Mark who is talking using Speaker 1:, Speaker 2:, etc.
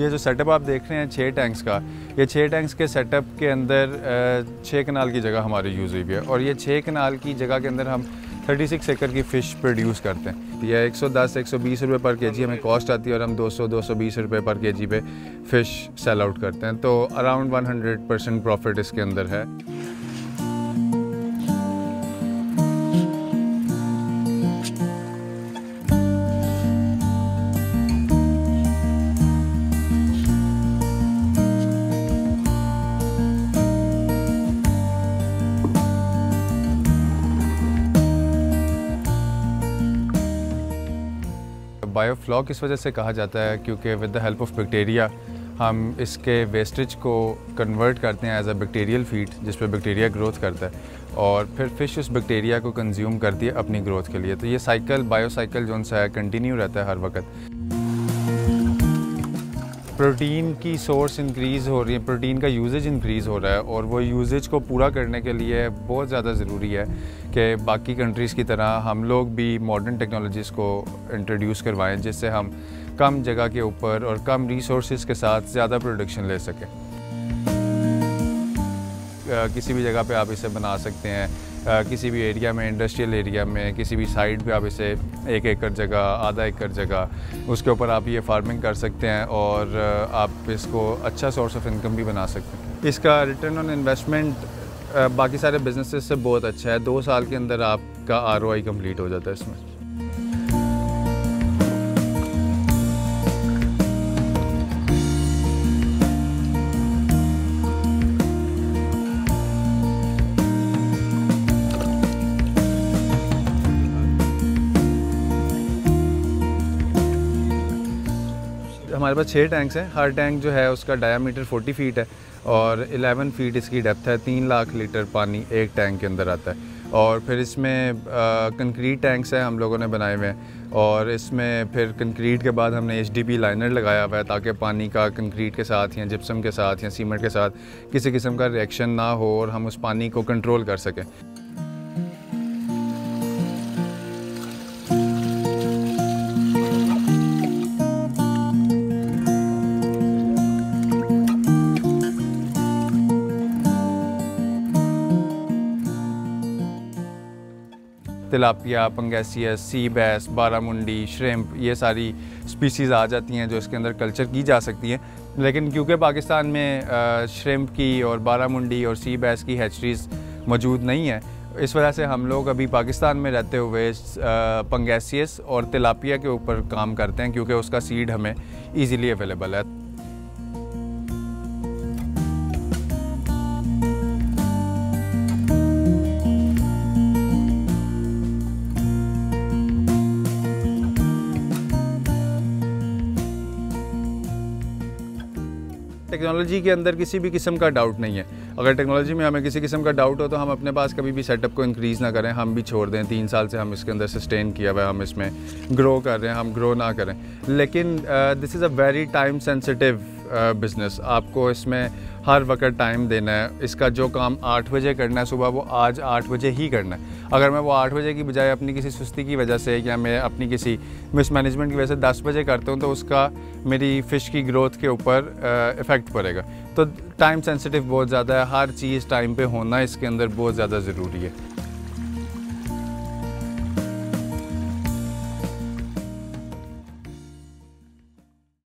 Speaker 1: ये जो सेटअप आप देख रहे हैं 6 टैंक्स का, ये 6 टैंक्स के सेटअप के अंदर 6 कनाल की जगह हमारी यूज़ हुई है और ये 6 कनाल की जगह के अंदर हम 36 एकड़ की फ़िश प्रोड्यूस करते हैं। यह 110-120 रुपये पर केजी हमें कॉस्ट आती है और हम 200-220 रुपये पर केजी पे फ़िश सेल आउट करते हैं, तो अराउंड 100% प्रॉफिट इसके अंदर है। बायोफ्लॉक इस वजह से कहा जाता है क्योंकि with the help of bacteria हम इसके वेस्टेज को कन्वर्ट करते हैं एज अ बैक्टीरियल फीड, जिस पे बैक्टीरिया ग्रोथ करता है और फिर फ़िश उस बैक्टीरिया को कंज्यूम करती है अपनी ग्रोथ के लिए। तो ये साइकिल, बायो साइकिल जो सा है, कंटिन्यू रहता है हर वक्त। प्रोटीन की सोर्स इंक्रीज़ हो रही है, प्रोटीन का यूजेज इंक्रीज़ हो रहा है और वो यूजेज को पूरा करने के लिए बहुत ज़्यादा ज़रूरी है कि बाकी कंट्रीज़ की तरह हम लोग भी मॉडर्न टेक्नोलॉजीज़ को इंट्रोड्यूस करवाएं, जिससे हम कम जगह के ऊपर और कम रिसोर्सेज के साथ ज़्यादा प्रोडक्शन ले सकें। किसी भी जगह पे आप इसे बना सकते हैं, किसी भी एरिया में, इंडस्ट्रियल एरिया में, किसी भी साइड पे आप इसे 1 एकड़ जगह, आधा एकड़ जगह, उसके ऊपर आप ये फार्मिंग कर सकते हैं और आप इसको अच्छा सोर्स ऑफ इनकम भी बना सकते हैं। इसका रिटर्न ऑन इन्वेस्टमेंट बाकी सारे बिजनेसेस से बहुत अच्छा है। 2 साल के अंदर आपका ROI कंप्लीट हो जाता है इसमें। हमारे पास 6 टैंक्स हैं। हर टैंक जो है उसका डायामीटर 40 फीट है और 11 फीट इसकी डेप्थ है। 3 लाख लीटर पानी एक टैंक के अंदर आता है और फिर इसमें कंक्रीट टैंक्स हैं हम लोगों ने बनाए हुए हैं और इसमें फिर कंक्रीट के बाद हमने HDP लाइनर लगाया हुआ है ताकि पानी का कंक्रीट के साथ या जिप्सम के साथ या सीमेंट के साथ किसी किस्म का रिएक्शन ना हो और हम उस पानी को कंट्रोल कर सकें। तिलापिया, पंगेसियस, सी बैस, बारामुंडी, श्रिम्प, ये सारी स्पीसीज़ आ जाती हैं जो इसके अंदर कल्चर की जा सकती हैं। लेकिन क्योंकि पाकिस्तान में श्रिम्प की और बारामुंडी और सी बैस की हैचरीज़ मौजूद नहीं है, इस वजह से हम लोग अभी पाकिस्तान में रहते हुए पंगेसियस और तिलापिया के ऊपर काम करते हैं क्योंकि उसका सीड हमें ईज़िली अवेलेबल है। टेक्नोलॉजी के अंदर किसी भी किस्म का डाउट नहीं है। अगर टेक्नोलॉजी में हमें किसी किस्म का डाउट हो तो हम अपने पास कभी भी सेटअप को इंक्रीज़ ना करें, हम भी छोड़ दें। 3 साल से हम इसके अंदर सस्टेन किया हुआ है, हम इसमें ग्रो कर रहे हैं, हम ग्रो ना करें। लेकिन this is a very time sensitive business. आपको इसमें हर वक्त टाइम देना है। इसका जो काम 8 बजे करना है सुबह, वो आज 8 बजे ही करना है। अगर मैं वो 8 बजे की बजाय अपनी किसी सुस्ती की वजह से या मैं अपनी किसी मिसमैनेजमेंट की वजह से 10 बजे करता हूँ तो उसका मेरी फ़िश की ग्रोथ के ऊपर इफ़ेक्ट पड़ेगा। तो टाइम सेंसिटिव बहुत ज़्यादा है। हर चीज़ टाइम पे होना इसके अंदर बहुत ज़्यादा ज़रूरी है।